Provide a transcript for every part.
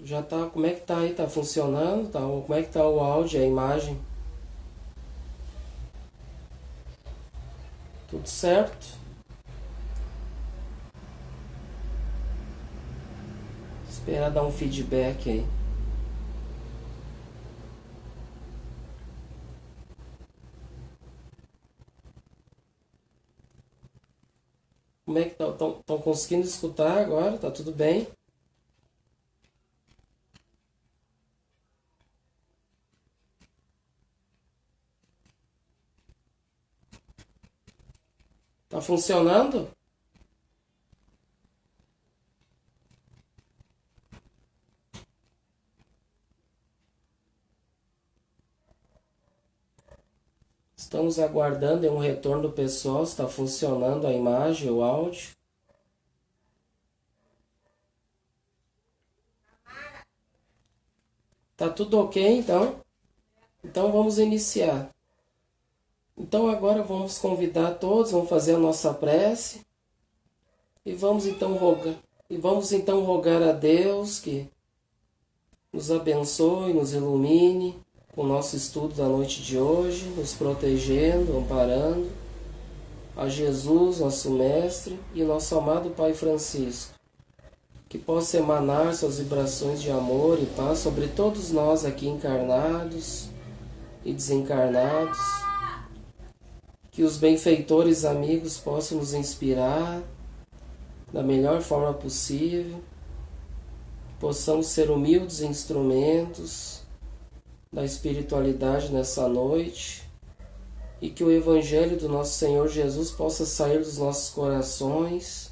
Já tá, como é que tá aí? Tá funcionando? Tá, como é que tá o áudio, a imagem? Tudo certo? Esperar dar um feedback aí. Como é que tá? Estão conseguindo escutar agora? Tá tudo bem? Tá funcionando? Estamos aguardando um retorno do pessoal, se está funcionando a imagem, o áudio. Tá tudo ok, então? Então vamos iniciar. Então agora vamos convidar todos, vamos fazer a nossa prece e vamos então rogar a Deus que nos abençoe, nos ilumine com o nosso estudo da noite de hoje, nos protegendo, amparando, a Jesus, nosso Mestre, e nosso amado Pai Francisco, que possa emanar suas vibrações de amor e paz sobre todos nós aqui encarnados e desencarnados, que os benfeitores amigos possam nos inspirar da melhor forma possível, que possamos ser humildes instrumentos da espiritualidade nessa noite e que o Evangelho do nosso Senhor Jesus possa sair dos nossos corações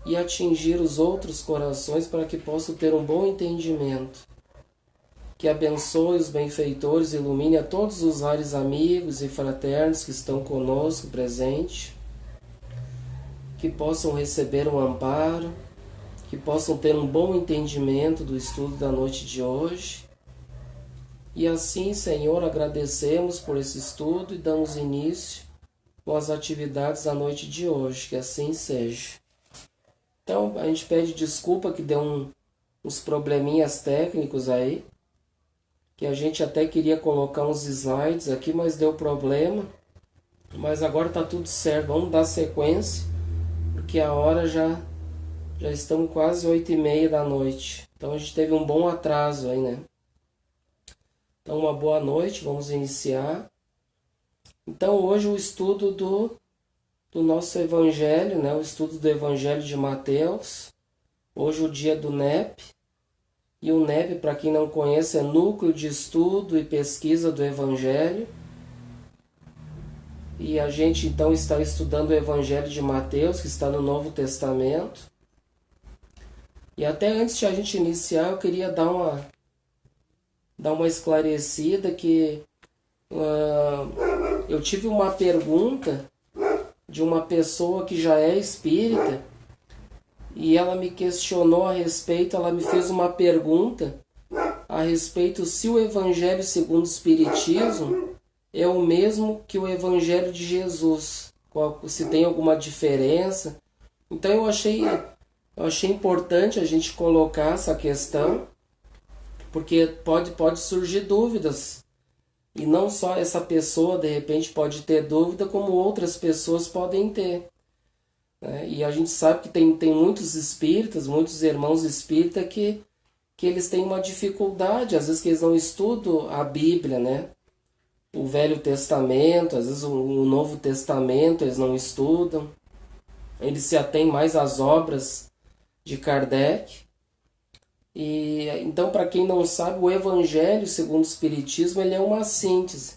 e atingir os outros corações para que possam ter um bom entendimento. Que abençoe os benfeitores, ilumine a todos os lares amigos e fraternos que estão conosco presentes, que possam receber um amparo, que possam ter um bom entendimento do estudo da noite de hoje. E assim, Senhor, agradecemos por esse estudo e damos início com as atividades da noite de hoje, que assim seja. Então, a gente pede desculpa que deu uns probleminhas técnicos aí, que a gente até queria colocar uns slides aqui, mas deu problema. Mas agora está tudo certo, vamos dar sequência, porque a hora já estamos quase 8h30 da noite. Então a gente teve um bom atraso aí, né? Então uma boa noite, vamos iniciar. Então hoje o estudo do nosso Evangelho, né? O estudo do Evangelho de Mateus. Hoje o dia do NEP. E o NEP, para quem não conhece, é Núcleo de Estudo e Pesquisa do Evangelho. E a gente então está estudando o Evangelho de Mateus, que está no Novo Testamento. E até antes de a gente iniciar, eu queria dar uma esclarecida que eu tive uma pergunta de uma pessoa que já é espírita e ela me questionou a respeito, ela me fez uma pergunta a respeito se o Evangelho segundo o Espiritismo é o mesmo que o Evangelho de Jesus, se tem alguma diferença. Então eu achei importante a gente colocar essa questão, porque pode surgir dúvidas. E não só essa pessoa, de repente, pode ter dúvida, como outras pessoas podem ter. Né? E a gente sabe que tem muitos espíritas, muitos irmãos espíritas que eles têm uma dificuldade, às vezes que eles não estudam a Bíblia, né? O Velho Testamento, às vezes o Novo Testamento eles não estudam. Eles se atêm mais às obras de Kardec. E então, para quem não sabe, o Evangelho segundo o Espiritismo ele é uma síntese.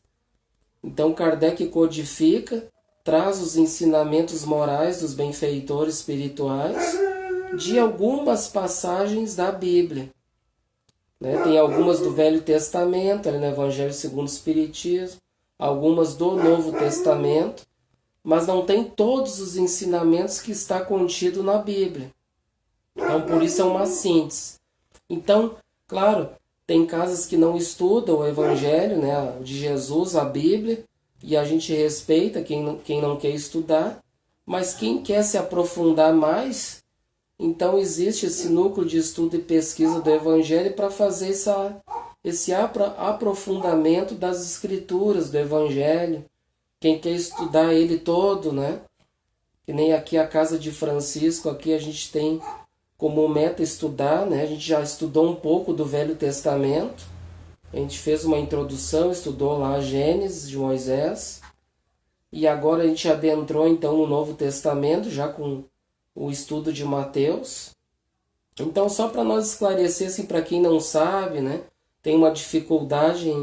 Então Kardec codifica, traz os ensinamentos morais dos benfeitores espirituais de algumas passagens da Bíblia. Né? Tem algumas do Velho Testamento, ali no Evangelho segundo o Espiritismo, algumas do Novo Testamento, mas não tem todos os ensinamentos que está contido na Bíblia. Então, por isso é uma síntese. Então, claro, tem casas que não estudam o Evangelho, né, de Jesus, a Bíblia, e a gente respeita quem não quer estudar, mas quem quer se aprofundar mais, então existe esse núcleo de estudo e pesquisa do Evangelho para fazer esse aprofundamento das Escrituras do Evangelho. Quem quer estudar ele todo, né? Que nem aqui a Casa de Francisco, aqui a gente tem como meta estudar, né? A gente já estudou um pouco do Velho Testamento, a gente fez uma introdução, estudou lá a Gênesis de Moisés, e agora a gente adentrou então no Novo Testamento, já com o estudo de Mateus. Então, só para nós esclarecer, assim, para quem não sabe, né? Tem uma dificuldade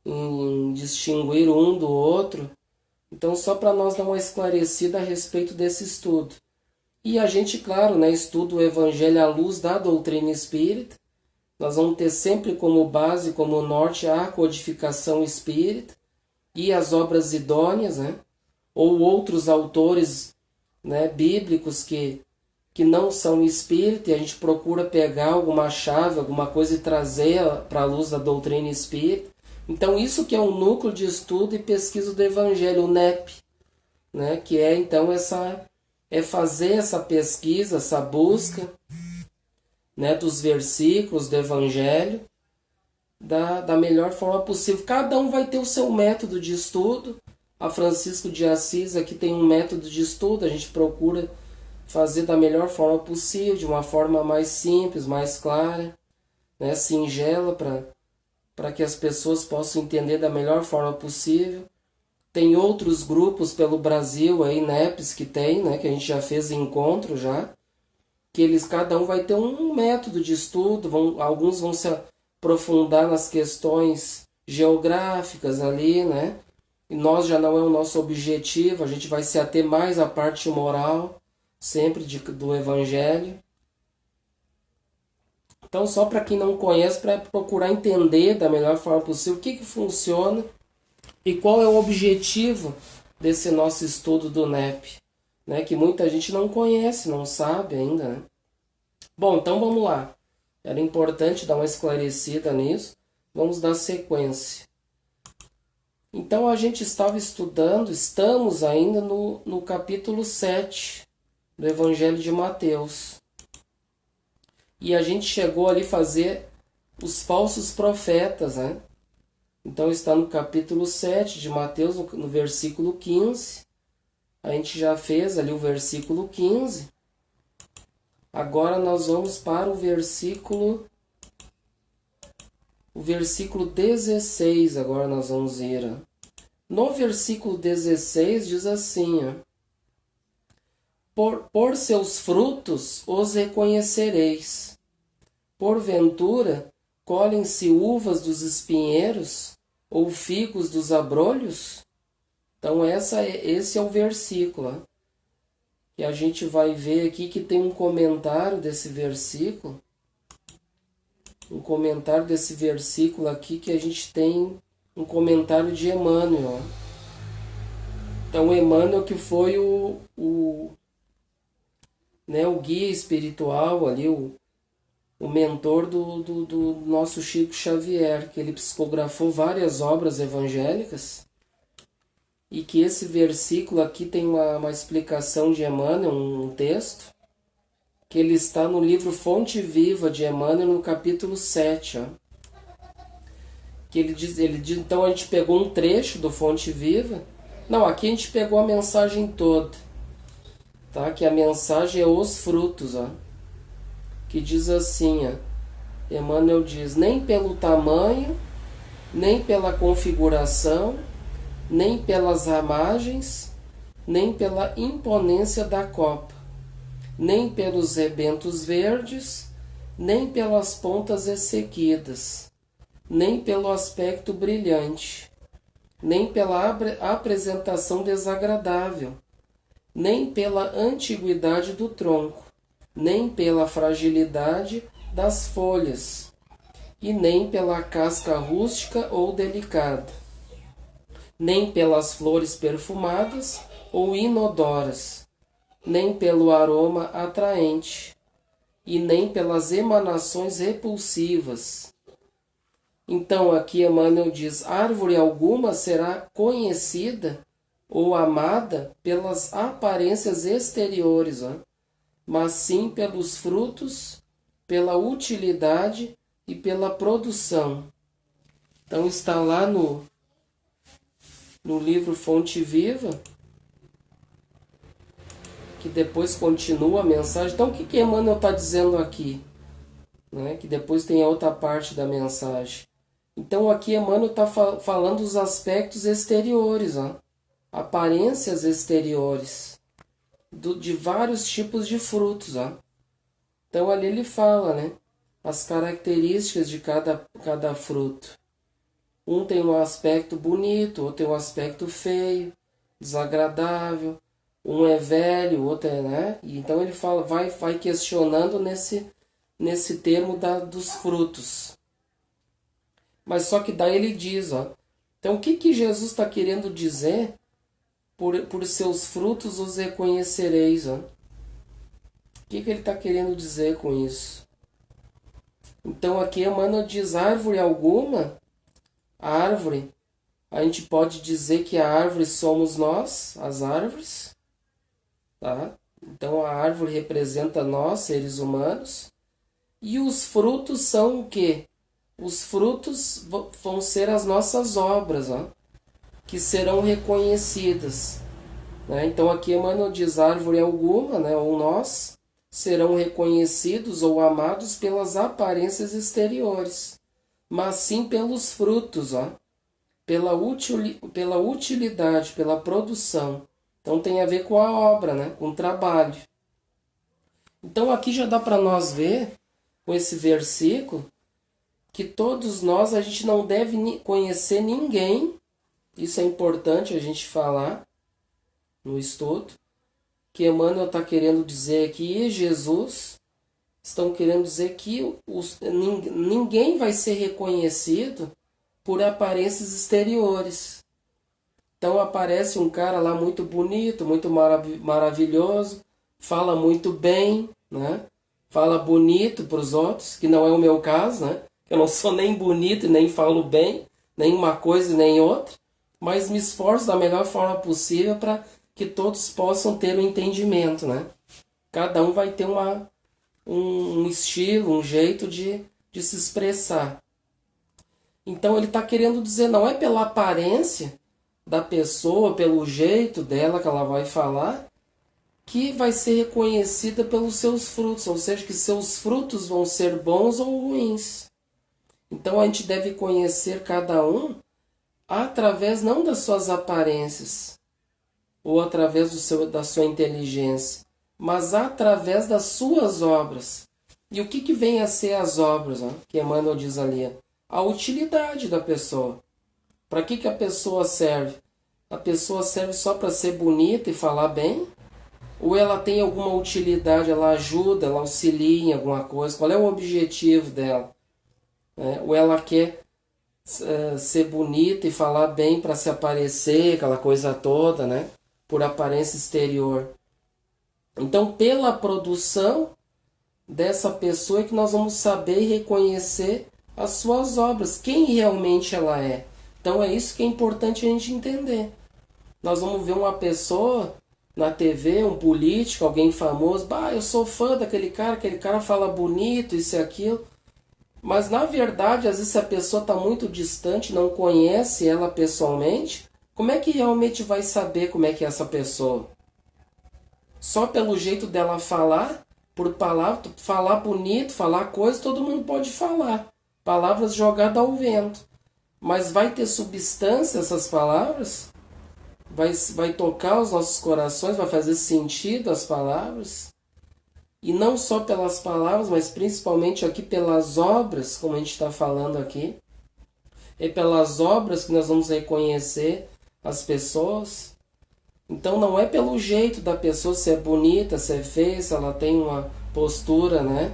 em distinguir um do outro. Então, só para nós dar uma esclarecida a respeito desse estudo. E a gente, claro, né, estuda o Evangelho à luz da doutrina espírita. Nós vamos ter sempre como base, como norte, a codificação espírita e as obras idôneas, né? Ou outros autores, né, bíblicos que não são espírita, e a gente procura pegar alguma chave, alguma coisa e trazer para a luz da doutrina espírita. Então, isso que é um núcleo de estudo e pesquisa do Evangelho, o NEP, né? Que é, então, fazer essa pesquisa, essa busca, né, dos versículos do Evangelho da melhor forma possível. Cada um vai ter o seu método de estudo. A Francisco de Assis aqui tem um método de estudo, a gente procura fazer da melhor forma possível, de uma forma mais simples, mais clara, né, singela, para que as pessoas possam entender da melhor forma possível. Tem outros grupos pelo Brasil, aí, NEPs que tem, né, que a gente já fez encontro já, que cada um vai ter um método de estudo, alguns vão se aprofundar nas questões geográficas ali, né, e nós já não é o nosso objetivo, a gente vai se ater mais à parte moral, sempre do Evangelho. Então, só para quem não conhece, para procurar entender da melhor forma possível o que funciona e qual é o objetivo desse nosso estudo do NEP, né? Que muita gente não conhece, não sabe ainda, né? Bom, então vamos lá. Era importante dar uma esclarecida nisso. Vamos dar sequência. Então, a gente estamos ainda no capítulo 7 do Evangelho de Mateus. E a gente chegou ali a fazer os falsos profetas, né? Então está no capítulo 7 de Mateus, no versículo 15. A gente já fez ali o versículo 15. Agora nós vamos para o versículo 16, agora nós vamos ir. No versículo 16 diz assim, Por seus frutos os reconhecereis. Porventura, colhem-se uvas dos espinheiros ou figos dos abrolhos? Então, esse é o versículo. E a gente vai ver aqui que tem um comentário desse versículo. Um comentário desse versículo aqui que a gente tem um comentário de Emmanuel. Então, Emmanuel que foi o guia espiritual ali, o mentor do nosso Chico Xavier, que ele psicografou várias obras evangélicas, e que esse versículo aqui tem uma explicação de Emmanuel, um texto, que ele está no livro Fonte Viva de Emmanuel, no capítulo 7. Que ele diz, então a gente pegou um trecho do Fonte Viva. Não, aqui a gente pegou a mensagem toda. Tá? Que a mensagem é os frutos, que diz assim, Emmanuel diz, nem pelo tamanho, nem pela configuração, nem pelas ramagens, nem pela imponência da copa, nem pelos rebentos verdes, nem pelas pontas ressequidas, nem pelo aspecto brilhante, nem pela apresentação desagradável, nem pela antiguidade do tronco, nem pela fragilidade das folhas, e nem pela casca rústica ou delicada, nem pelas flores perfumadas ou inodoras, nem pelo aroma atraente, e nem pelas emanações repulsivas. Então aqui Emmanuel diz: árvore alguma será conhecida ou amada pelas aparências exteriores, mas sim pelos frutos, pela utilidade e pela produção. Então está lá no livro Fonte Viva, que depois continua a mensagem. Então o que Emmanuel está dizendo aqui? Né? Que depois tem a outra parte da mensagem. Então aqui Emmanuel está falando dos aspectos exteriores, aparências exteriores, de vários tipos de frutos. Então ali ele fala, né, as características de cada fruto. Um tem um aspecto bonito, outro tem um aspecto feio, desagradável. Um é velho, o outro é, né? E então ele fala, vai questionando nesse termo dos frutos. Mas só que daí ele diz, então o que Jesus está querendo dizer? Por seus frutos os reconhecereis. O que ele está querendo dizer com isso? Então aqui Emmanuel diz: árvore alguma, a árvore, a gente pode dizer que a árvore somos nós, as árvores, tá? Então a árvore representa nós, seres humanos, e os frutos são o quê? Os frutos vão ser as nossas obras, que serão reconhecidas. Né? Então aqui Emmanuel diz: árvore alguma, né, ou nós, serão reconhecidos ou amados pelas aparências exteriores, mas sim pelos frutos, pela utilidade, pela produção. Então tem a ver com a obra, né, com o trabalho. Então aqui já dá para nós ver, com esse versículo, que todos nós, a gente não deve conhecer ninguém. Isso é importante a gente falar no estudo, que Emmanuel está querendo dizer aqui, e Jesus estão querendo dizer que ninguém vai ser reconhecido por aparências exteriores. Então aparece um cara lá muito bonito, muito maravilhoso, fala muito bem, né? Fala bonito para os outros, que não é o meu caso, né? Eu não sou nem bonito e nem falo bem, nem uma coisa e nem outra, mas me esforço da melhor forma possível para que todos possam ter o entendimento, né? Cada um vai ter um estilo, um jeito de se expressar. Então ele está querendo dizer, não é pela aparência da pessoa, pelo jeito dela que ela vai falar, que vai ser reconhecida pelos seus frutos, ou seja, que seus frutos vão ser bons ou ruins. Então a gente deve conhecer cada um através não das suas aparências, ou através da sua inteligência, mas através das suas obras. E o que vem a ser as obras, que Emmanuel diz ali? A utilidade da pessoa. Para que a pessoa serve? A pessoa serve só para ser bonita e falar bem? Ou ela tem alguma utilidade, ela ajuda, ela auxilia em alguma coisa? Qual é o objetivo dela? Ou ela quer ser bonita e falar bem para se aparecer, aquela coisa toda, né? Por aparência exterior. Então, pela produção dessa pessoa é que nós vamos saber e reconhecer as suas obras, quem realmente ela é. Então, é isso que é importante a gente entender. Nós vamos ver uma pessoa na TV, um político, alguém famoso, eu sou fã daquele cara fala bonito, isso e aquilo. Mas, na verdade, às vezes, se a pessoa está muito distante, não conhece ela pessoalmente, como é que realmente vai saber como é que é essa pessoa? Só pelo jeito dela falar, por palavra, falar bonito, falar coisa, todo mundo pode falar. Palavras jogadas ao vento. Mas vai ter substância essas palavras? Vai tocar os nossos corações? Vai fazer sentido as palavras? E não só pelas palavras, mas principalmente aqui pelas obras, como a gente está falando aqui. É pelas obras que nós vamos reconhecer as pessoas. Então não é pelo jeito da pessoa, se é bonita, se é feia, se ela tem uma postura, né?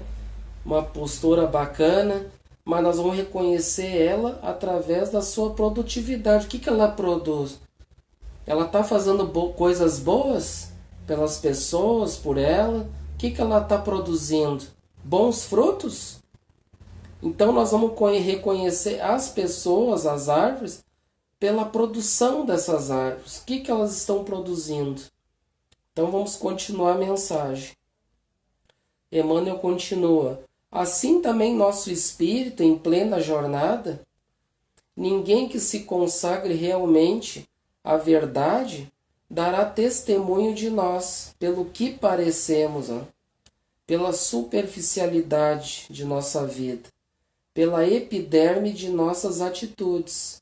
Uma postura bacana, mas nós vamos reconhecer ela através da sua produtividade. O que ela produz? Ela está fazendo coisas boas pelas pessoas, por ela? O que ela está produzindo? Bons frutos? Então nós vamos reconhecer as pessoas, as árvores, pela produção dessas árvores. O que elas estão produzindo? Então vamos continuar a mensagem. Emmanuel continua. Assim também nosso espírito em plena jornada, ninguém que se consagre realmente à verdade dará testemunho de nós, pelo que parecemos, pela superficialidade de nossa vida, pela epiderme de nossas atitudes,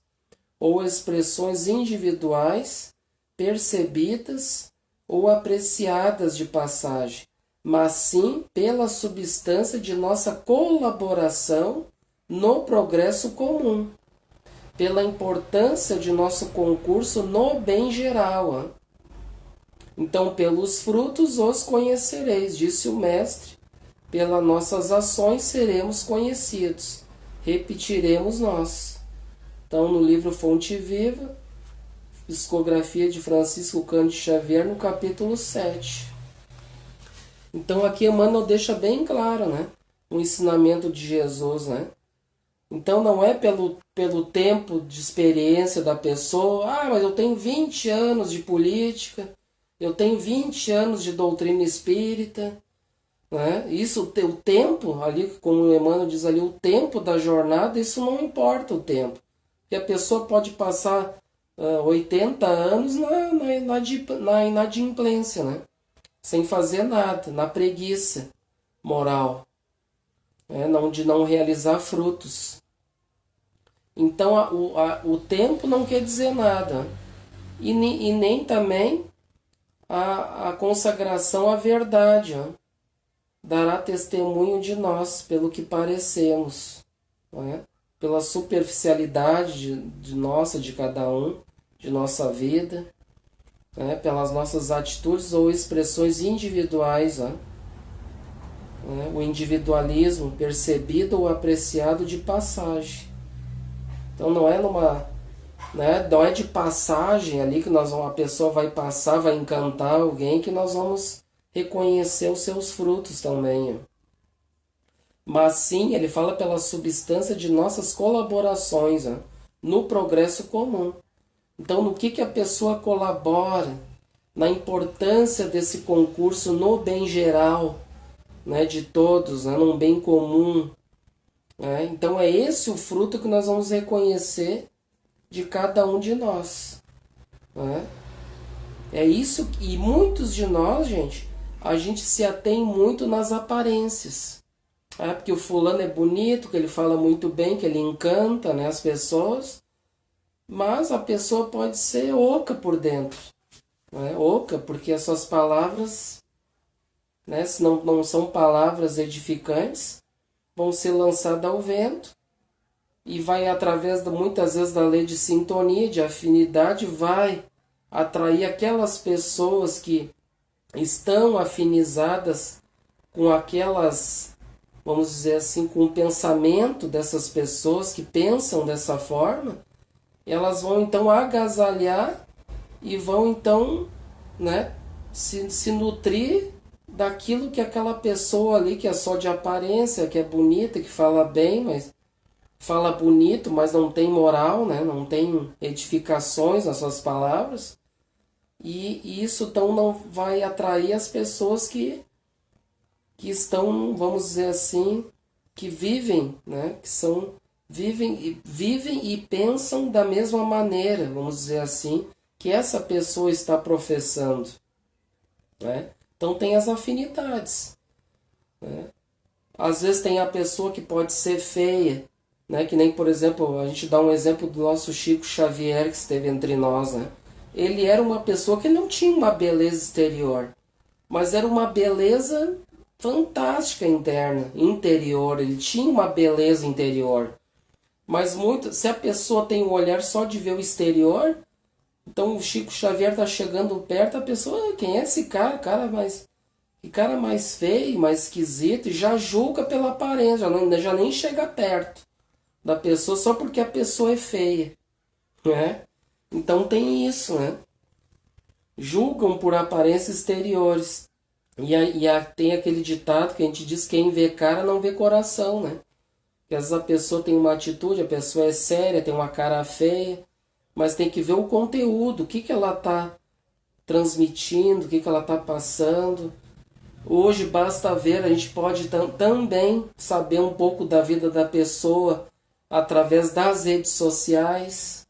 ou expressões individuais, percebidas ou apreciadas de passagem, mas sim pela substância de nossa colaboração no progresso comum, pela importância de nosso concurso no bem geral. Então, pelos frutos os conhecereis, disse o Mestre, pelas nossas ações seremos conhecidos, repetiremos nós. Então, no livro Fonte Viva, Psicografia de Francisco Cândido Xavier, no capítulo 7. Então aqui Emmanuel deixa bem claro, né, o ensinamento de Jesus, né? Então não é pelo tempo de experiência da pessoa, mas eu tenho 20 anos de política, eu tenho 20 anos de doutrina espírita, né? Isso, o tempo, ali, como o Emmanuel diz ali, o tempo da jornada, isso não importa o tempo. Porque a pessoa pode passar 80 anos na inadimplência, né? Sem fazer nada, na preguiça moral, né? De não realizar frutos. Então o tempo não quer dizer nada, e nem também a consagração à verdade, dará testemunho de nós, pelo que parecemos, né? Pela superficialidade de cada um, de nossa vida, né? Pelas nossas atitudes ou expressões individuais, né? O individualismo percebido ou apreciado de passagem. Então não é não é de passagem ali que a pessoa vai passar, vai encantar alguém, que nós vamos reconhecer os seus frutos também. Mas sim, ele fala pela substância de nossas colaborações, no progresso comum. Então, no que a pessoa colabora, na importância desse concurso no bem geral, né, de todos, né, num bem comum. Né? Então, é esse o fruto que nós vamos reconhecer de cada um de nós. Né? É isso, e muitos de nós, gente, a gente se atém muito nas aparências. Porque o fulano é bonito, que ele fala muito bem, que ele encanta, né, as pessoas, mas a pessoa pode ser oca por dentro. Né? Oca, porque as suas palavras, né, se não são palavras edificantes, vão ser lançadas ao vento, e vai, através muitas vezes da lei de sintonia, de afinidade, vai atrair aquelas pessoas que estão afinizadas com aquelas, vamos dizer assim, com o pensamento dessas pessoas que pensam dessa forma. Elas vão então agasalhar e vão então, né, se nutrir daquilo que aquela pessoa ali, que é só de aparência, que é bonita, que fala bem, mas fala bonito, mas não tem moral, né, não tem edificações nas suas palavras. E isso então não vai atrair as pessoas que estão, vamos dizer assim, que vivem, né, vivem e pensam da mesma maneira, vamos dizer assim, que essa pessoa está professando. Né? Então tem as afinidades. Né? Às vezes tem a pessoa que pode ser feia, né? Que nem, por exemplo, a gente dá um exemplo do nosso Chico Xavier, que esteve entre nós. Né? Ele era uma pessoa que não tinha uma beleza exterior, mas era uma beleza fantástica interior. Ele tinha uma beleza interior. Mas se a pessoa tem um olhar só de ver o exterior, então o Chico Xavier está chegando perto, a pessoa, quem é esse cara? Que cara mais feio, mais esquisito, e já julga pela aparência, já nem chega perto da pessoa só porque a pessoa é feia. Né? Então tem isso, né? julgam por aparências exteriores. Tem aquele ditado que a gente diz: quem vê cara não vê coração, né? Que às vezes a pessoa tem uma atitude, a pessoa é séria, tem uma cara feia, mas tem que ver o conteúdo, o que ela está transmitindo, o que ela está passando. Hoje basta ver, a gente pode também saber um pouco da vida da pessoa através das redes sociais.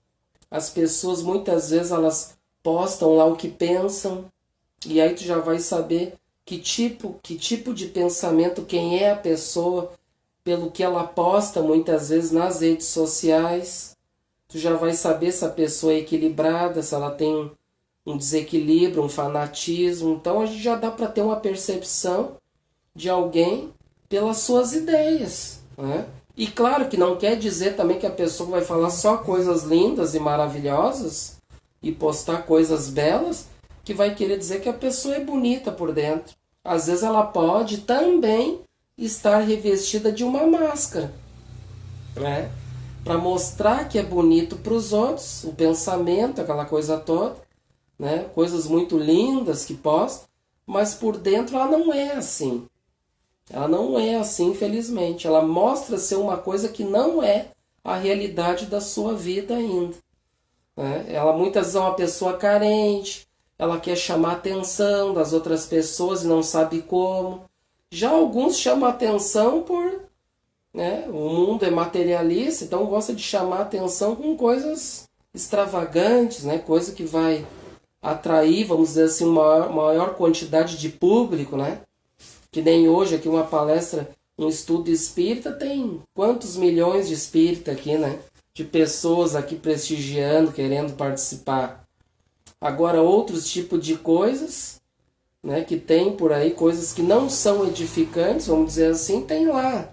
As pessoas muitas vezes elas postam lá o que pensam, e aí tu já vai saber que tipo de pensamento, quem é a pessoa, pelo que ela posta muitas vezes nas redes sociais. Tu já vai saber se a pessoa é equilibrada, se ela tem um desequilíbrio, um fanatismo. Então a gente já dá para ter uma percepção de alguém pelas suas ideias, né? E claro que não quer dizer também que a pessoa vai falar só coisas lindas e maravilhosas e postar coisas belas, que vai querer dizer que a pessoa é bonita por dentro. Às vezes ela pode também estar revestida de uma máscara, né? Para mostrar que é bonito para os outros, o pensamento, aquela coisa toda, né? Coisas muito lindas que posta, mas por dentro ela não é assim. Ela não é assim, infelizmente. Ela mostra ser uma coisa que não é a realidade da sua vida ainda, né? Ela muitas vezes é uma pessoa carente, ela quer chamar a atenção das outras pessoas e não sabe como. Já alguns chamam a atenção por, né, o mundo é materialista, então gosta de chamar a atenção com coisas extravagantes, né, coisa que vai atrair, vamos dizer assim, uma maior quantidade de público, né? Que nem hoje aqui uma palestra, um estudo espírita, tem quantos milhões de espíritas aqui, né? De pessoas aqui prestigiando, querendo participar. Agora outros tipos de coisas, né, que tem por aí, coisas que não são edificantes, vamos dizer assim, tem lá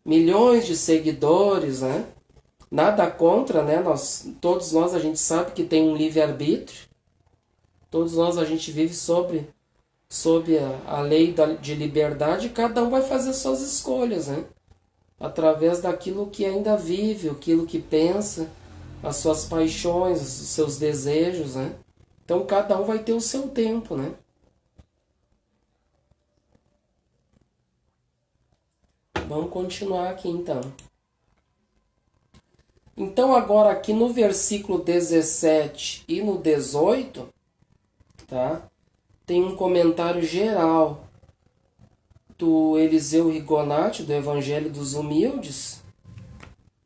milhões de seguidores, né? Nada contra, né? Todos nós a gente sabe que tem um livre-arbítrio. Todos nós a gente vive sob a lei de liberdade, cada um vai fazer suas escolhas, né? Através daquilo que ainda vive, aquilo que pensa, as suas paixões, os seus desejos, né? Então cada um vai ter o seu tempo, né? Vamos continuar aqui então. Então agora aqui no versículo 17 e no 18, tá? Tem um comentário geral do Eliseu Rigonati, do Evangelho dos Humildes,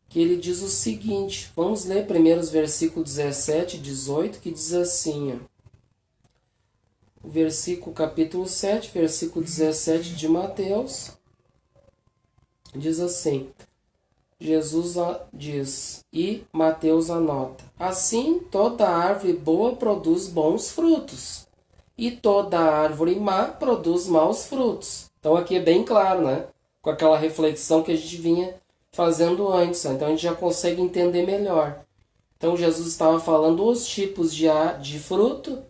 que ele diz o seguinte, vamos ler primeiro os versículos 17 e 18, que diz assim, ó, o versículo, capítulo 7, versículo 17 de Mateus, diz assim, Jesus diz, e Mateus anota, assim toda árvore boa produz bons frutos, e toda árvore má produz maus frutos. Então aqui é bem claro, né? Com aquela reflexão que a gente vinha fazendo antes. Então a gente já consegue entender melhor. Então Jesus estava falando os tipos de fruto,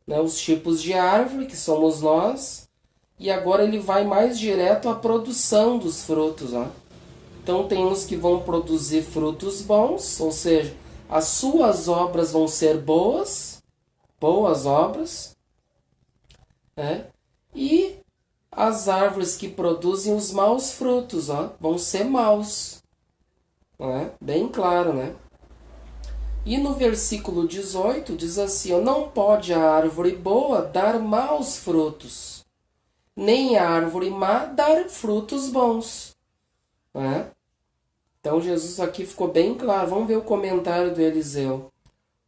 né? Os tipos de árvore, que somos nós. E agora ele vai mais direto à produção dos frutos. Ó. Então tem uns que vão produzir frutos bons, ou seja, as suas obras vão ser boas obras, né? E as árvores que produzem os maus frutos, ó, vão ser maus. Né? Bem claro, né? E no versículo 18 diz assim, ó, não pode a árvore boa dar maus frutos, nem a árvore má dar frutos bons. Né? Então Jesus aqui ficou bem claro. Vamos ver o comentário do Eliseu,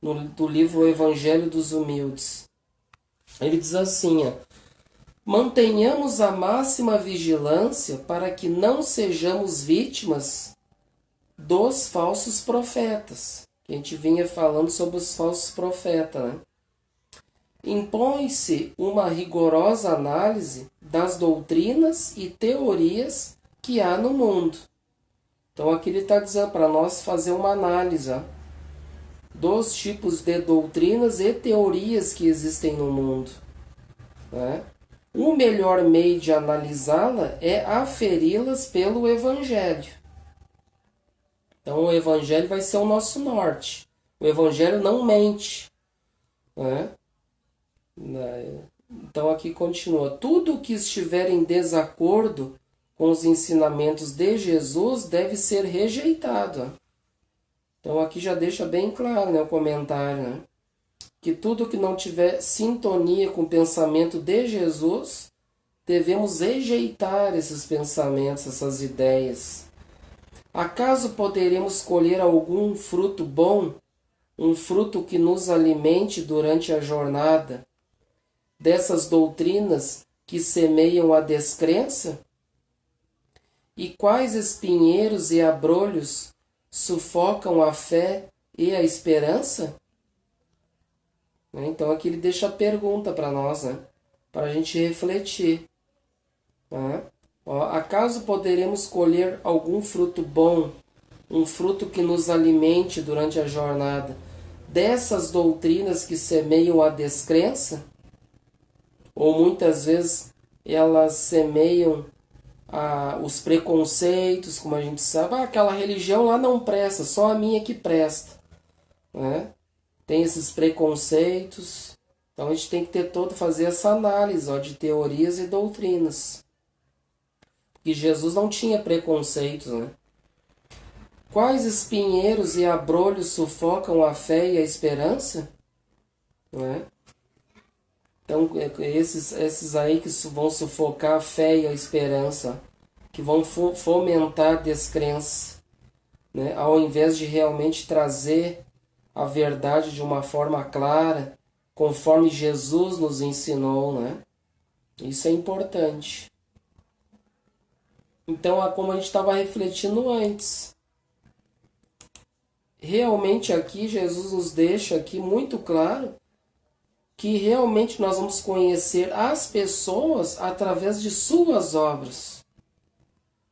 do livro O Evangelho dos Humildes. Ele diz assim, ó, mantenhamos a máxima vigilância para que não sejamos vítimas dos falsos profetas. Que a gente vinha falando sobre os falsos profetas, né? Impõe-se uma rigorosa análise das doutrinas e teorias que há no mundo. Então aqui ele está dizendo para nós fazer uma análise, ó, dos tipos de doutrinas e teorias que existem no mundo, né? O melhor meio de analisá-la é aferi-las pelo Evangelho. Então o Evangelho vai ser o nosso norte. O Evangelho não mente, né? Então aqui continua: tudo que estiver em desacordo com os ensinamentos de Jesus deve ser rejeitado. Então aqui já deixa bem claro, né, o comentário, né, que tudo que não tiver sintonia com o pensamento de Jesus, devemos rejeitar esses pensamentos, essas ideias. Acaso poderemos colher algum fruto bom, um fruto que nos alimente durante a jornada, dessas doutrinas que semeiam a descrença? E quais espinheiros e abrolhos sufocam a fé e a esperança? Então aqui ele deixa a pergunta para nós, né? Para a gente refletir. Né? Acaso poderemos colher algum fruto bom, um fruto que nos alimente durante a jornada, dessas doutrinas que semeiam a descrença? Ou muitas vezes elas semeiam os preconceitos, como a gente sabe, aquela religião lá não presta, só a minha que presta, né? Tem esses preconceitos, então a gente tem que fazer essa análise, de teorias e doutrinas. E Jesus não tinha preconceitos, né? Quais espinheiros e abrolhos sufocam a fé e a esperança? Né? Então, esses aí que vão sufocar a fé e a esperança, que vão fomentar a descrença, né? Ao invés de realmente trazer a verdade de uma forma clara, conforme Jesus nos ensinou, né? Isso é importante. Então, como a gente estava refletindo antes, realmente aqui Jesus nos deixa aqui muito claro que realmente nós vamos conhecer as pessoas através de suas obras.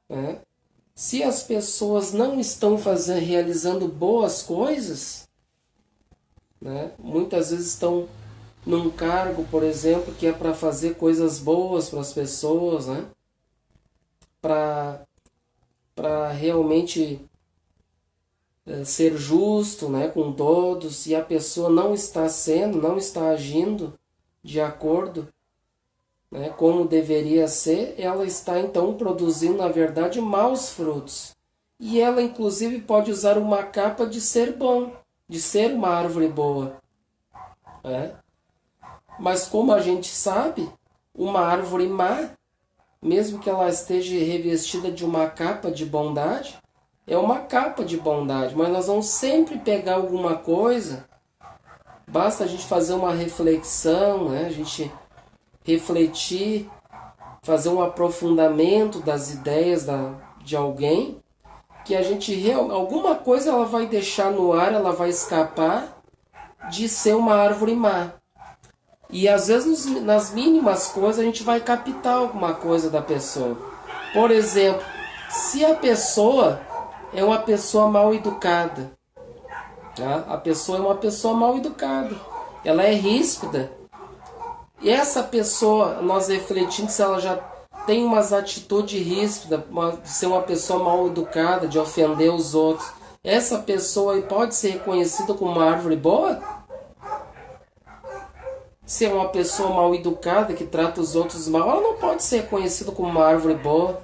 Né? Se as pessoas não estão realizando boas coisas, né? Muitas vezes estão num cargo, por exemplo, que é para fazer coisas boas para as pessoas, né? Para realmente ser justo, né, com todos, e a pessoa não está agindo de acordo, né, como deveria ser, ela está então produzindo, na verdade, maus frutos. E ela, inclusive, pode usar uma capa de ser bom, de ser uma árvore boa. Né? Mas como a gente sabe, uma árvore má, mesmo que ela esteja revestida de uma capa de bondade, é uma capa de bondade, mas nós vamos sempre pegar alguma coisa, basta a gente fazer uma reflexão, né? A gente refletir, fazer um aprofundamento das ideias de alguém, que a gente alguma coisa ela vai deixar no ar, ela vai escapar de ser uma árvore má. E às vezes nas mínimas coisas a gente vai captar alguma coisa da pessoa. Por exemplo, se a pessoa é uma pessoa mal educada. Tá? A pessoa é uma pessoa mal educada. Ela é ríspida. E essa pessoa, nós refletindo se ela já tem umas atitudes ríspidas, de ser uma pessoa mal educada, de ofender os outros, essa pessoa pode ser reconhecida como uma árvore boa? Se é uma pessoa mal educada, que trata os outros mal, ela não pode ser reconhecida como uma árvore boa.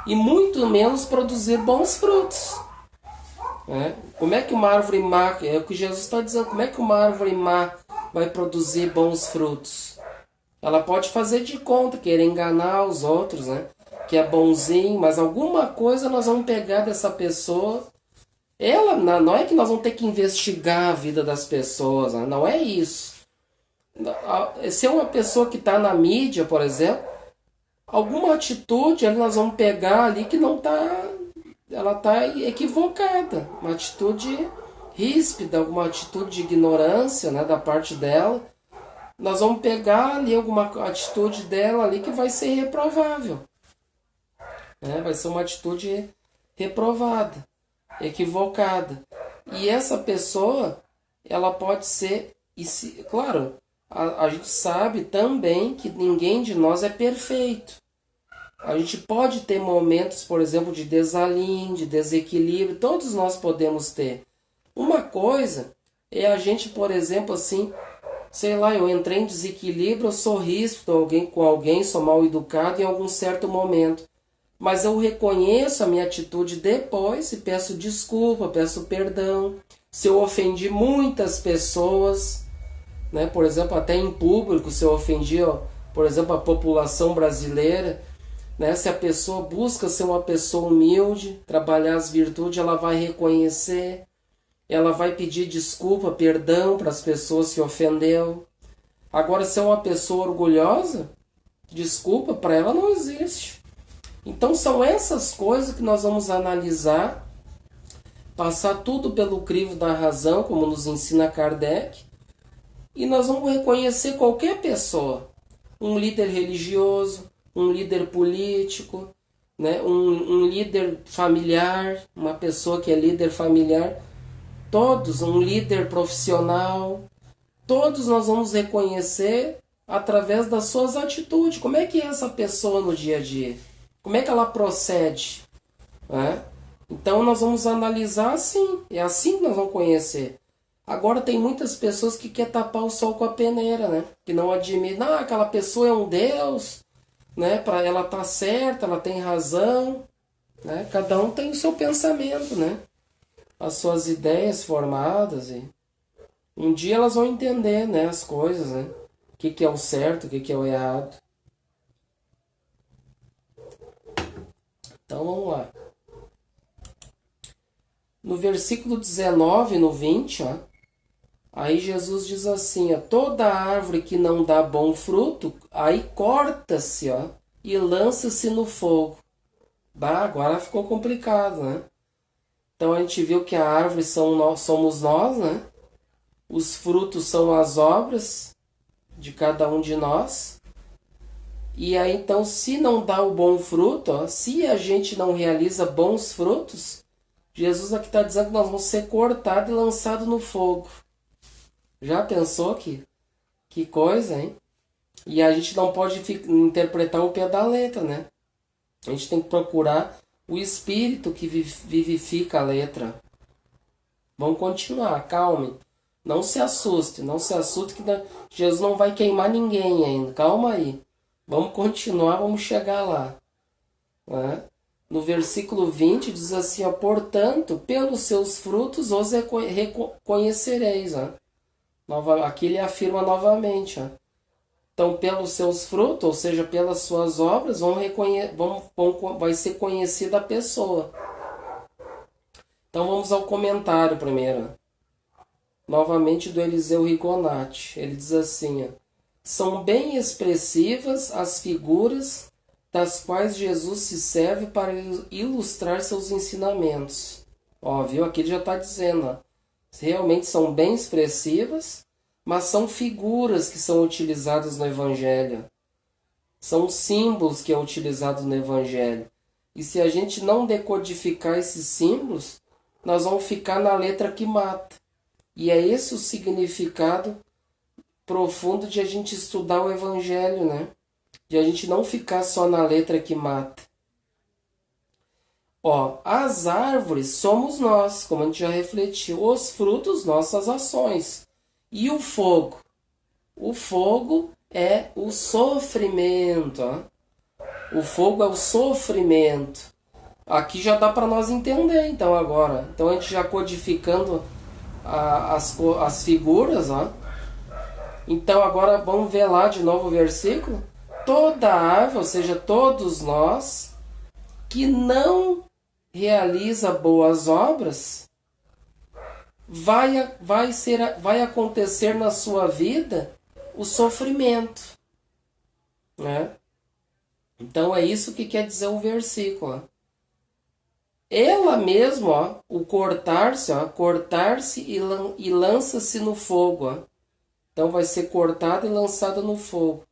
E muito menos produzir bons frutos. Como é que uma árvore má, é o que Jesus está dizendo, como é que uma árvore má vai produzir bons frutos? Ela pode fazer de conta, querer enganar os outros, né? Que é bonzinho, mas alguma coisa nós vamos pegar dessa pessoa. Ela, não é que nós vamos ter que investigar a vida das pessoas, né? Não é isso. Se é uma pessoa que está na mídia, por exemplo, alguma atitude nós vamos pegar ali que não está, ela está equivocada, uma atitude ríspida, alguma atitude de ignorância, né, da parte dela, nós vamos pegar ali alguma atitude dela ali que vai ser reprovável, né, vai ser uma atitude reprovada, equivocada, e essa pessoa, ela pode ser, claro, a gente sabe também que ninguém de nós é perfeito. A gente pode ter momentos, por exemplo, de desalinho, de desequilíbrio, todos nós podemos ter. Uma coisa é a gente, por exemplo, assim, sei lá, eu entrei em desequilíbrio, eu sou ríspido com alguém, sou mal educado em algum certo momento. Mas eu reconheço a minha atitude depois e peço desculpa, peço perdão. Se eu ofendi muitas pessoas, né? Por exemplo, até em público, se eu ofendi, ó, por exemplo, a população brasileira, né? Se a pessoa busca ser uma pessoa humilde, trabalhar as virtudes, ela vai reconhecer, ela vai pedir desculpa, perdão para as pessoas que ofendeu. Agora, se é uma pessoa orgulhosa, desculpa para ela não existe. Então são essas coisas que nós vamos analisar, passar tudo pelo crivo da razão, como nos ensina Kardec, e nós vamos reconhecer qualquer pessoa, um líder religioso, um líder político, né? um líder familiar, uma pessoa que é líder familiar, todos, um líder profissional, todos nós vamos reconhecer através das suas atitudes. Como é que é essa pessoa no dia a dia? Como é que ela procede? Né? Então nós vamos analisar assim. É assim que nós vamos conhecer. Agora tem muitas pessoas que querem tapar o sol com a peneira, né? Que não admitem. Não, aquela pessoa é um Deus, né? Para ela tá certa, ela tem razão, né? Cada um tem o seu pensamento, né? As suas ideias formadas e um dia elas vão entender, né? As coisas, né? O que é o certo, o que é o errado. Então vamos lá. No versículo 19, no 20, ó, aí Jesus diz assim, ó, toda árvore que não dá bom fruto, aí corta-se, ó, e lança-se no fogo. Bah, agora ficou complicado, né? Então a gente viu que a árvore somos nós, né? Os frutos são as obras de cada um de nós. E aí então, se não dá o bom fruto, ó, se a gente não realiza bons frutos, Jesus aqui está dizendo que nós vamos ser cortados e lançados no fogo. Já pensou que coisa, hein? E a gente não pode interpretar o pé da letra, né? A gente tem que procurar o espírito que vivifica a letra. Vamos continuar, calme. Não se assuste, não se assuste que Jesus não vai queimar ninguém ainda. Calma aí. Vamos continuar, vamos chegar lá. Né? No versículo 20 diz assim, ó, portanto, pelos seus frutos os reconhecereis. Ó. Aqui ele afirma novamente. Ó. Então, pelos seus frutos, ou seja, pelas suas obras, vai ser conhecida a pessoa. Então, vamos ao comentário primeiro. Novamente do Eliseu Rigonati. Ele diz assim, ó, são bem expressivas as figuras das quais Jesus se serve para ilustrar seus ensinamentos. Ó, viu? Aqui ele já está dizendo, ó, realmente são bem expressivas, mas são figuras que são utilizadas no Evangelho. São símbolos que é utilizado no Evangelho. E se a gente não decodificar esses símbolos, nós vamos ficar na letra que mata. E é esse o significado profundo de a gente estudar o Evangelho, né? De a gente não ficar só na letra que mata. Ó, as árvores somos nós, como a gente já refletiu. Os frutos, nossas ações. E o fogo? O fogo é o sofrimento. Ó. O fogo é o sofrimento. Aqui já dá para nós entender, então, agora. Então, a gente já codificando as figuras, ó. Então, agora vamos ver lá de novo o versículo. Toda árvore, ou seja, todos nós, que não realiza boas obras, vai acontecer na sua vida o sofrimento. Né? Então, é isso que quer dizer o versículo. Ó. Ela mesma, ó, o cortar-se e lança-se no fogo. Ó. Então vai ser cortada e lançada no fogo.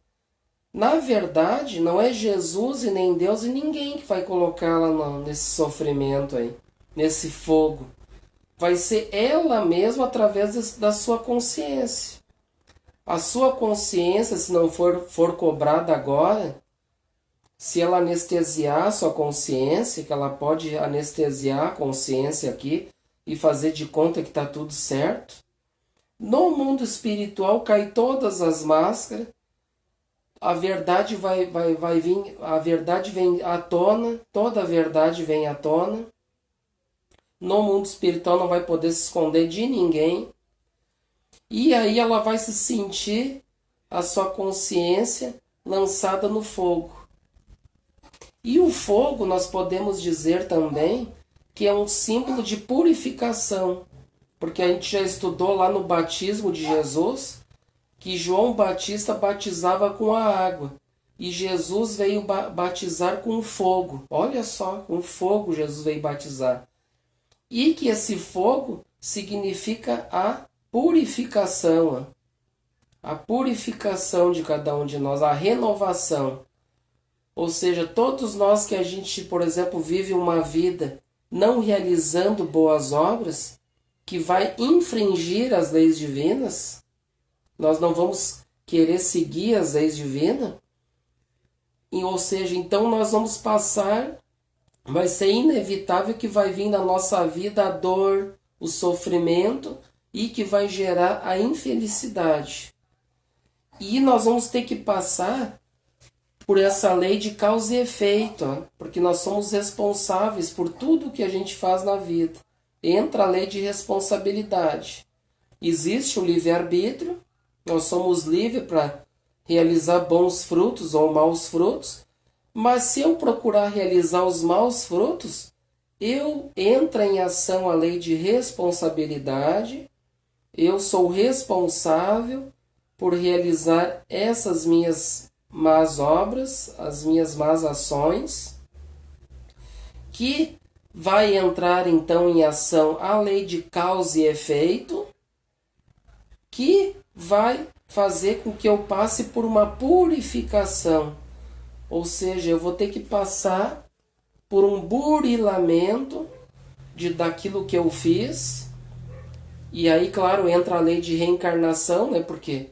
Na verdade, não é Jesus e nem Deus e ninguém que vai colocá-la nesse sofrimento aí, nesse fogo. Vai ser ela mesma através da sua consciência. A sua consciência, se não for cobrada agora, se ela anestesiar a sua consciência, que ela pode anestesiar a consciência aqui e fazer de conta que está tudo certo, No mundo espiritual cai todas as máscaras, a verdade vai vir, a verdade vem à tona, toda a verdade vem à tona. No mundo espiritual não vai poder se esconder de ninguém. E aí ela vai se sentir a sua consciência lançada no fogo. E o fogo nós podemos dizer também que é um símbolo de purificação, porque a gente já estudou lá no batismo de Jesus que João Batista batizava com a água e Jesus veio batizar com o fogo. Olha só, com fogo Jesus veio batizar. E que esse fogo significa a purificação, a purificação de cada um de nós, a renovação. Ou seja, todos nós que a gente, por exemplo, vive uma vida não realizando boas obras, que vai infringir as leis divinas, nós não vamos querer seguir as leis divinas, ou seja, então nós vamos passar, vai ser inevitável que vai vir na nossa vida a dor, o sofrimento e que vai gerar a infelicidade. E nós vamos ter que passar por essa lei de causa e efeito, porque nós somos responsáveis por tudo que a gente faz na vida. Entra a lei de responsabilidade. Existe o livre-arbítrio, nós somos livres para realizar bons frutos ou maus frutos, mas se eu procurar realizar os maus frutos, entra em ação a lei de responsabilidade, eu sou responsável por realizar essas minhas más obras, as minhas más ações, que vai entrar então em ação a lei de causa e efeito, que vai fazer com que eu passe por uma purificação. Ou seja, eu vou ter que passar por um burilamento daquilo que eu fiz. E aí, claro, entra a lei de reencarnação, né? Porque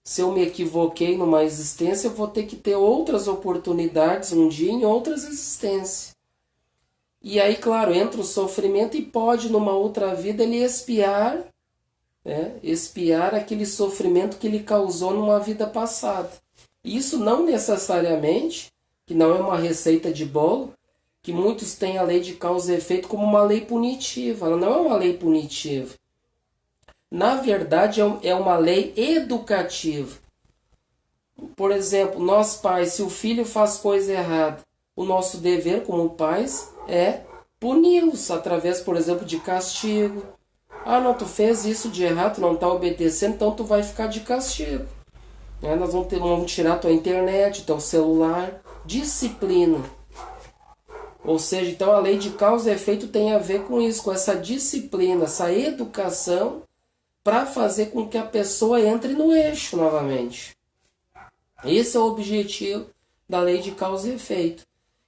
se eu me equivoquei numa existência, eu vou ter que ter outras oportunidades um dia em outras existências. E aí, claro, entra o sofrimento e pode, numa outra vida, ele expiar aquele sofrimento que ele causou numa vida passada. Isso não necessariamente, que não é uma receita de bolo, que muitos têm a lei de causa e efeito como uma lei punitiva. Ela não é uma lei punitiva. Na verdade, é uma lei educativa. Por exemplo, nós pais, se o filho faz coisa errada, o nosso dever como pais é puni-los através, por exemplo, de castigo. Ah, não, tu fez isso de errado, tu não está obedecendo, então tu vai ficar de castigo. Nós vamos tirar tua internet, teu celular. Disciplina. Ou seja, então a lei de causa e efeito tem a ver com isso, com essa disciplina, essa educação, para fazer com que a pessoa entre no eixo novamente. Esse é o objetivo da lei de causa e efeito.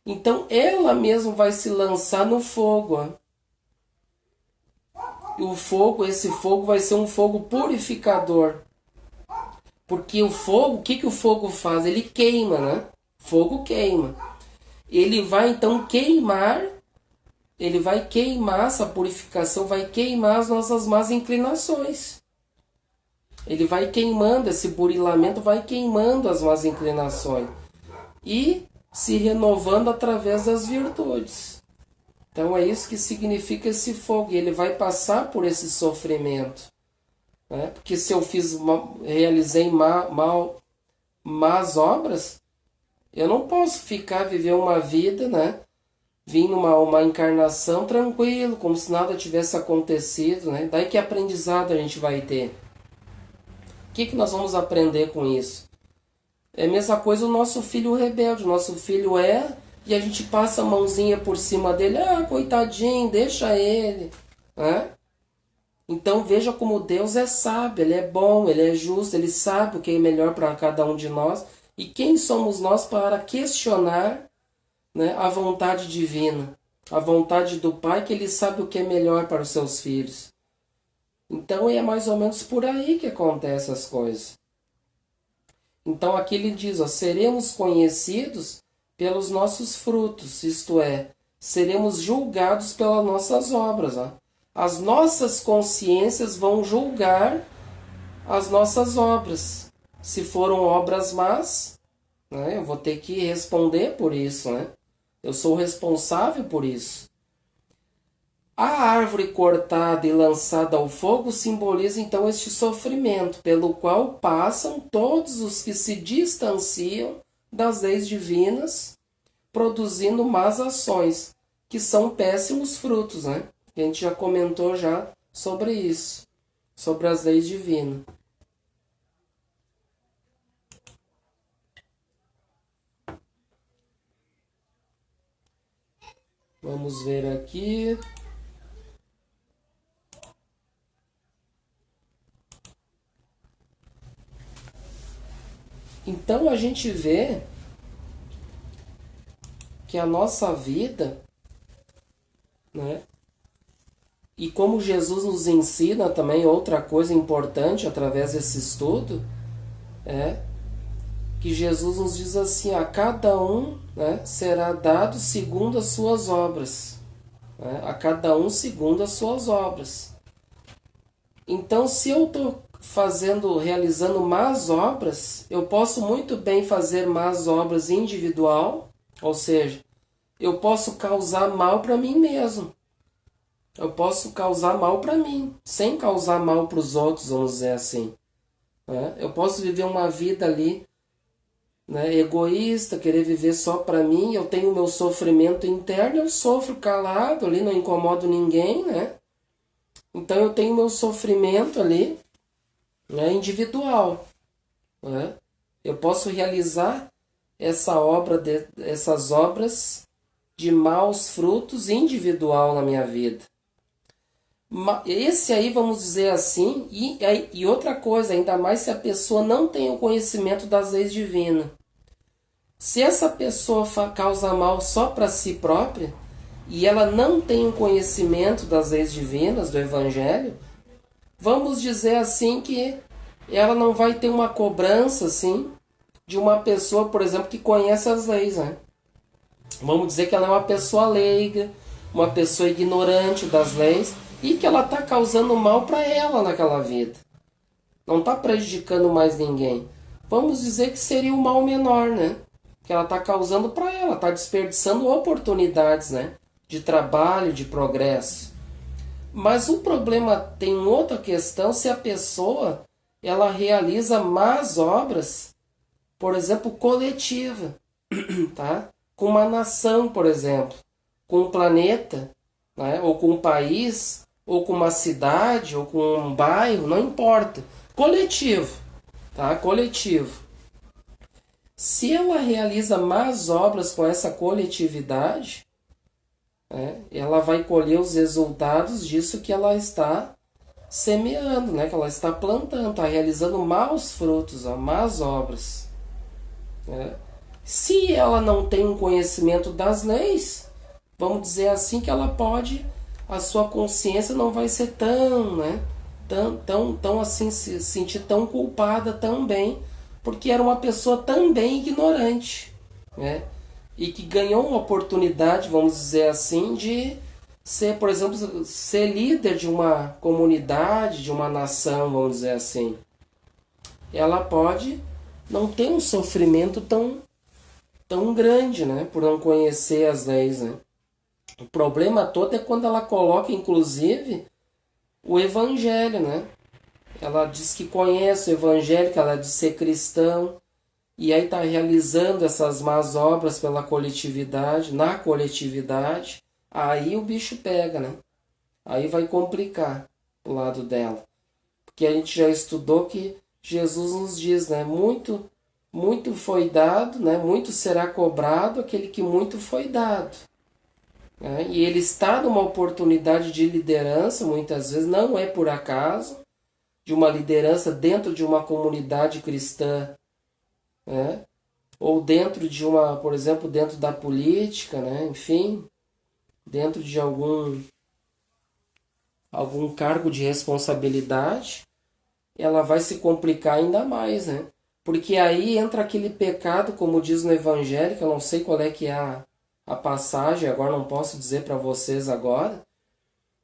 Então ela mesma vai se lançar no fogo. O fogo, esse fogo vai ser um fogo purificador. Porque o fogo, o que o fogo faz? Ele queima, né? Fogo queima. Ele vai então queimar, ele vai queimar essa purificação, vai queimar as nossas más inclinações. Ele vai queimando, esse burilamento vai queimando as más inclinações. E se renovando através das virtudes. Então é isso que significa esse fogo. E ele vai passar por esse sofrimento. Né? Porque se eu realizei más obras, eu não posso viver uma vida, né? Vim numa encarnação tranquilo, como se nada tivesse acontecido. Né? Daí que aprendizado a gente vai ter? O que nós vamos aprender com isso? É a mesma coisa o nosso filho rebelde. O nosso filho e a gente passa a mãozinha por cima dele. Ah, coitadinho, deixa ele. Né? Então veja como Deus é sábio, Ele é bom, Ele é justo, Ele sabe o que é melhor para cada um de nós. E quem somos nós para questionar, né, a vontade divina, a vontade do Pai, que Ele sabe o que é melhor para os seus filhos. Então é mais ou menos por aí que acontecem as coisas. Então aqui ele diz, seremos conhecidos pelos nossos frutos, isto é, seremos julgados pelas nossas obras. As nossas consciências vão julgar as nossas obras. Se foram obras más, né, eu vou ter que responder por isso, né? Eu sou responsável por isso. A árvore cortada e lançada ao fogo simboliza então este sofrimento, pelo qual passam todos os que se distanciam das leis divinas, produzindo más ações, que são péssimos frutos, né? A gente já comentou já sobre isso, sobre as leis divinas. Vamos ver aqui. Então a gente vê que a nossa vida, né? E como Jesus nos ensina também outra coisa importante através desse estudo, é que Jesus nos diz assim: a cada um, né, será dado segundo as suas obras. Né? A cada um segundo as suas obras. Então, se eu estou realizando más obras, eu posso muito bem fazer más obras individual, ou seja, eu posso causar mal para mim mesmo. Eu posso causar mal para mim, sem causar mal para os outros, vamos dizer assim. Né? Eu posso viver uma vida ali, né, egoísta, querer viver só para mim. Eu tenho o meu sofrimento interno, eu sofro calado ali, não incomodo ninguém, né? Então eu tenho meu sofrimento ali, né, individual, né? Eu posso realizar essas obras de maus frutos individual na minha vida. Esse aí, vamos dizer assim, e outra coisa, ainda mais se a pessoa não tem o conhecimento das leis divinas. Se essa pessoa causa mal só para si própria, e ela não tem o conhecimento das leis divinas, do Evangelho, vamos dizer assim que ela não vai ter uma cobrança assim de uma pessoa, por exemplo, que conhece as leis, né? Vamos dizer que ela é uma pessoa leiga, uma pessoa ignorante das leis e que ela está causando mal para ela naquela vida. Não está prejudicando mais ninguém. Vamos dizer que seria um mal menor, né? Que ela está causando para ela, está desperdiçando oportunidades, né? De trabalho, de progresso. Mas o problema tem outra questão, se a pessoa ela realiza más obras, por exemplo, coletiva, tá? Com uma nação, por exemplo, com um planeta, né? Ou com um país, ou com uma cidade, ou com um bairro, não importa. Coletivo, tá? Coletivo. Se ela realiza más obras com essa coletividade, né, ela vai colher os resultados disso que ela está semeando, né, que ela está plantando, está realizando maus frutos, ó, más obras. Né? Se ela não tem um conhecimento das leis, vamos dizer assim que ela pode, a sua consciência não vai ser tão, né, tão assim, se sentir tão culpada também, porque era uma pessoa também ignorante, né? E que ganhou uma oportunidade, vamos dizer assim, de ser, por exemplo, ser líder de uma comunidade, de uma nação, vamos dizer assim. Ela pode não ter um sofrimento tão grande, né? Por não conhecer as leis, né? O problema todo é quando ela coloca, inclusive, o evangelho, né? Ela diz que conhece o evangelho, que ela diz ser cristão, e aí está realizando essas más obras pela coletividade, na coletividade, aí o bicho pega, né? Aí vai complicar o lado dela. Porque a gente já estudou que Jesus nos diz, né? Muito foi dado, né? Muito será cobrado aquele que muito foi dado. Né? E ele está numa oportunidade de liderança, muitas vezes, não é por acaso, de uma liderança dentro de uma comunidade cristã, né? Ou dentro de uma, por exemplo, dentro da política, né? Enfim, dentro de algum cargo de responsabilidade, ela vai se complicar ainda mais, né? Porque aí entra aquele pecado, como diz no Evangelho, que eu não sei qual é que é a passagem, agora não posso dizer para vocês agora,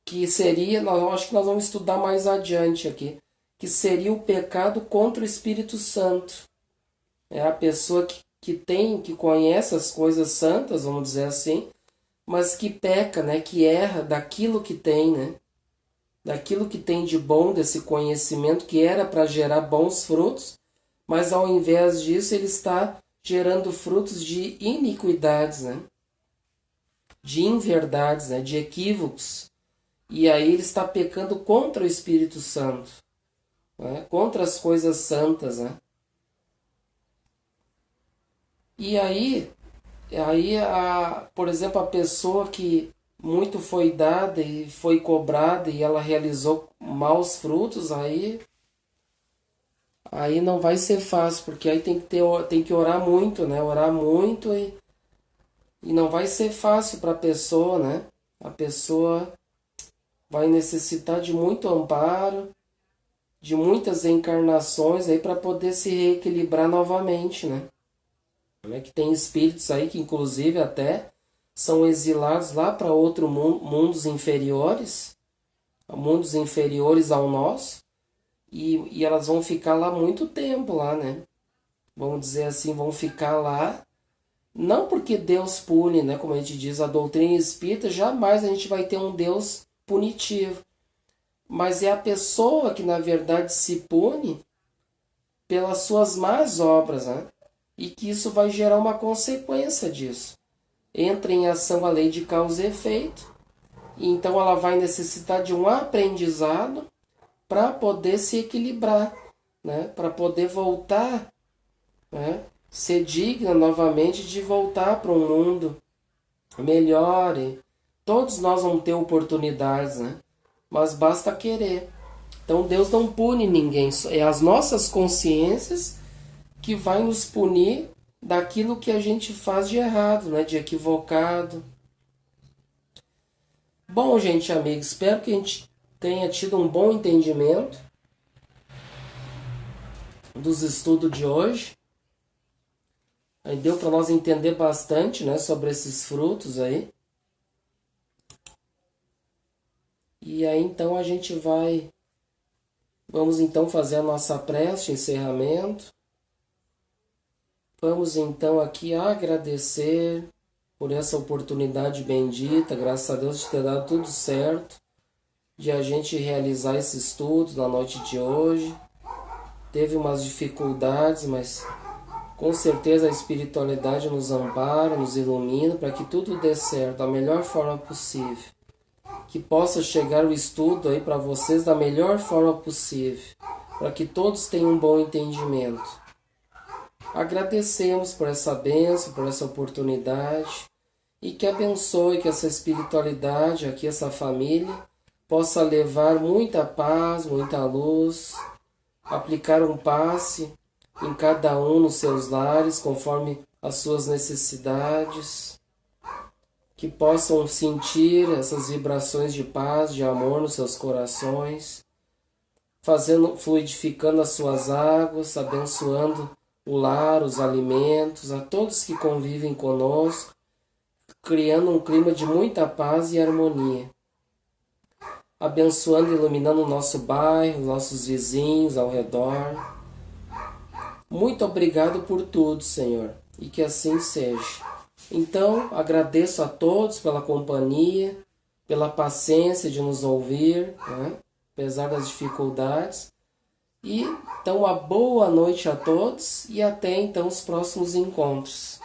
que seria, acho que nós vamos estudar mais adiante aqui, que seria o pecado contra o Espírito Santo. É a pessoa que conhece as coisas santas, vamos dizer assim, mas que peca, né? Que erra daquilo que tem, né? Daquilo que tem de bom, desse conhecimento que era para gerar bons frutos, mas ao invés disso ele está gerando frutos de iniquidades, né? De inverdades, né? De equívocos. E aí ele está pecando contra o Espírito Santo, né? Contra as coisas santas, né? E aí, por exemplo, a pessoa que muito foi dada e foi cobrada e ela realizou maus frutos, aí não vai ser fácil, porque aí tem que orar muito, né? Orar muito e não vai ser fácil para a pessoa, né? A pessoa vai necessitar de muito amparo, de muitas encarnações aí para poder se reequilibrar novamente, né? Que tem espíritos aí que inclusive até são exilados lá para outros mundos inferiores ao nosso, e elas vão ficar lá muito tempo lá, né? Vamos dizer assim, vão ficar lá, não porque Deus pune, né? Como a gente diz, a doutrina espírita, jamais a gente vai ter um Deus punitivo, mas é a pessoa que na verdade se pune pelas suas más obras, né? E que isso vai gerar uma consequência disso. Entra em ação a lei de causa e efeito, e então ela vai necessitar de um aprendizado para poder se equilibrar, né? Para poder voltar, né? Ser digna novamente de voltar para um mundo melhor. E todos nós vamos ter oportunidades, né? Mas basta querer. Então Deus não pune ninguém, é as nossas consciências que vai nos punir daquilo que a gente faz de errado, né? De equivocado. Bom, gente, amigos, espero que a gente tenha tido um bom entendimento dos estudos de hoje. Aí deu para nós entender bastante, né, sobre esses frutos aí. E aí então vamos então fazer a nossa prece de encerramento. Vamos então aqui agradecer por essa oportunidade bendita, graças a Deus de ter dado tudo certo, de a gente realizar esse estudo na noite de hoje. Teve umas dificuldades, mas com certeza a espiritualidade nos ampara, nos ilumina para que tudo dê certo da melhor forma possível. Que possa chegar o estudo aí para vocês da melhor forma possível, para que todos tenham um bom entendimento. Agradecemos por essa bênção, por essa oportunidade, e que abençoe que essa espiritualidade aqui, essa família, possa levar muita paz, muita luz, aplicar um passe em cada um nos seus lares, conforme as suas necessidades, que possam sentir essas vibrações de paz, de amor nos seus corações, fluidificando as suas águas, abençoando o lar, os alimentos, a todos que convivem conosco, criando um clima de muita paz e harmonia. Abençoando e iluminando o nosso bairro, nossos vizinhos ao redor. Muito obrigado por tudo, Senhor, e que assim seja. Então, agradeço a todos pela companhia, pela paciência de nos ouvir, né? Apesar das dificuldades. E então, uma boa noite a todos e até então os próximos encontros.